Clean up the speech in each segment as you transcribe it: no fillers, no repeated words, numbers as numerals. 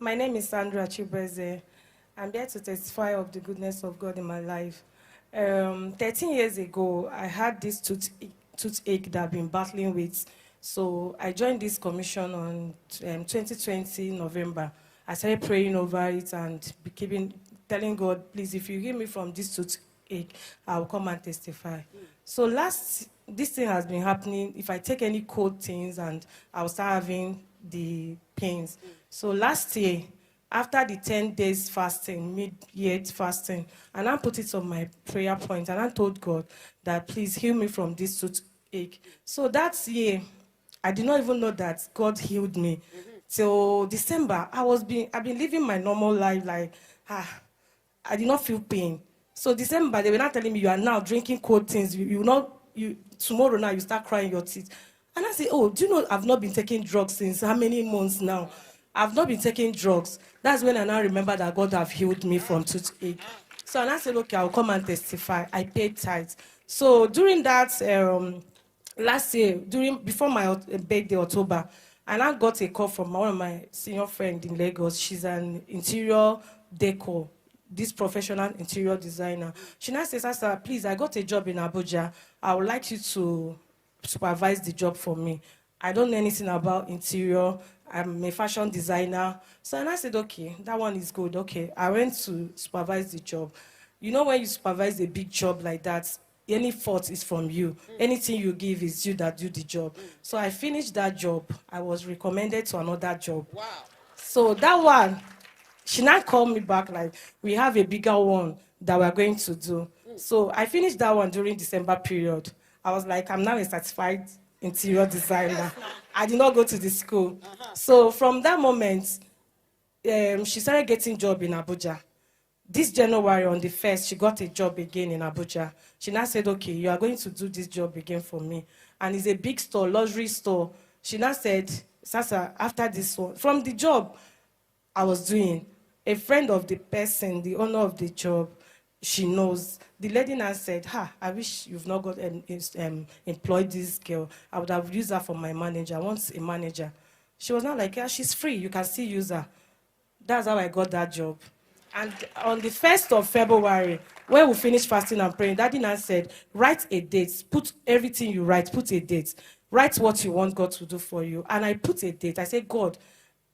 My name is Sandra Chibeze. I'm here to testify of the goodness of God in my life. 13 years ago, I had this toothache that I've been battling with. So I joined this commission on 2020 November. I started praying over it and telling God, please, if you heal me from this toothache, I'll come and testify. So this thing has been happening. If I take any cold things and I'll start having the pains. So last year, after the 10 days fasting, mid-year fasting, and I put it on my prayer point, and I told God that please heal me from this toothache. So that year, I did not even know that God healed me. Till December, I've been living my normal life like, I did not feel pain. So December, they were not telling me you are now drinking cold things. Tomorrow now you start crying your teeth. And I say, oh, do you know I've not been taking drugs since how many months now? I've not been taking drugs. That's when I now remember that God have healed me from toothache. So and I said, okay, I'll come and testify. I paid tithes. So during that last year, before my birthday, October, and I got a call from one of my senior friends in Lagos. She's an interior decor, this professional interior designer. She now says, Sister, please, I got a job in Abuja. I would like you to supervise the job for me. I don't know anything about interior. I'm a fashion designer. So and I said, okay, that one is good. Okay, I went to supervise the job. You know when you supervise a big job like that, any fault is from you. Anything you give is you that do the job. So I finished that job. I was recommended to another job. Wow. So that one, she now called me back like, we have a bigger one that we're going to do. So I finished that one during December period. I was like, I'm now a certified interior designer. I did not go to the school. So from that moment, she started getting job in Abuja. This January on the 1st, she got a job again in Abuja. She now said, okay, you are going to do this job again for me. And it's a big store, luxury store. She now said, Sasa, after this one, from the job I was doing, a friend of the person, the owner of the job, she knows. The lady now said, I wish you've not got employed this girl. I would have used her for my manager. I want a manager. She was not like, yeah, she's free. You can still use her. That's how I got that job. And on the 1st of February, when we finished fasting and praying, Daddy now said, write a date. Put everything you write, put a date. Write what you want God to do for you. And I put a date. I said, God,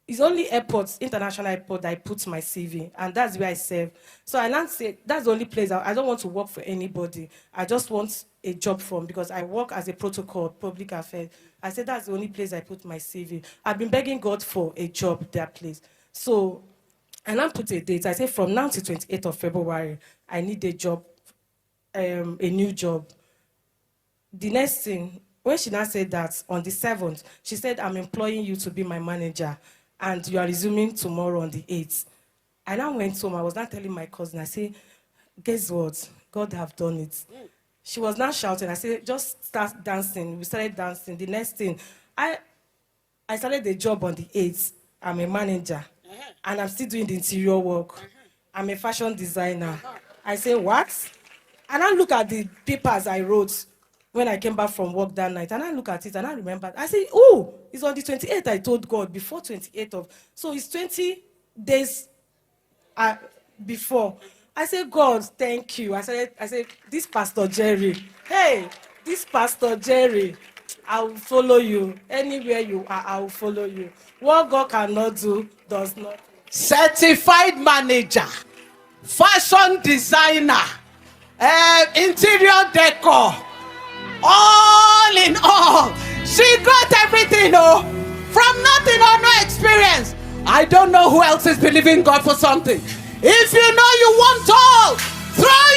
it's only airports, international airport, that I put my CV, and that's where I serve. So I now say, that's the only place. I don't want to work for anybody. I just want a job from, because I work as a protocol, public affairs. I said, that's the only place I put my CV. I've been begging God for a job, that place. So, and I put a date. I said, from now to 28th of February, I need a job, a new job. The next thing, when she now said that, on the 7th, she said, I'm employing you to be my manager, and you are resuming tomorrow on the 8th. I now went home. I was not telling my cousin. I said, guess what? God have done it. She was now shouting. I said, just start dancing. We started dancing. The next thing, I started the job on the 8th. I'm a manager. And I'm still doing the interior work. I'm a fashion designer. I say, what? And I look at the papers I wrote when I came back from work that night, and I look at it and I remember. I say, oh, it's on the 28th. I told God before 28th of, so it's 20 days before. I said, God, thank you. I said, this Pastor Jerry, hey, this Pastor Jerry, I will follow you. Anywhere you are, I will follow you. What God cannot do, does not. Certified manager, fashion designer, interior decor, all in all. She got everything, from nothing or no experience. I don't know who else is believing God for something. If you know you want all, throw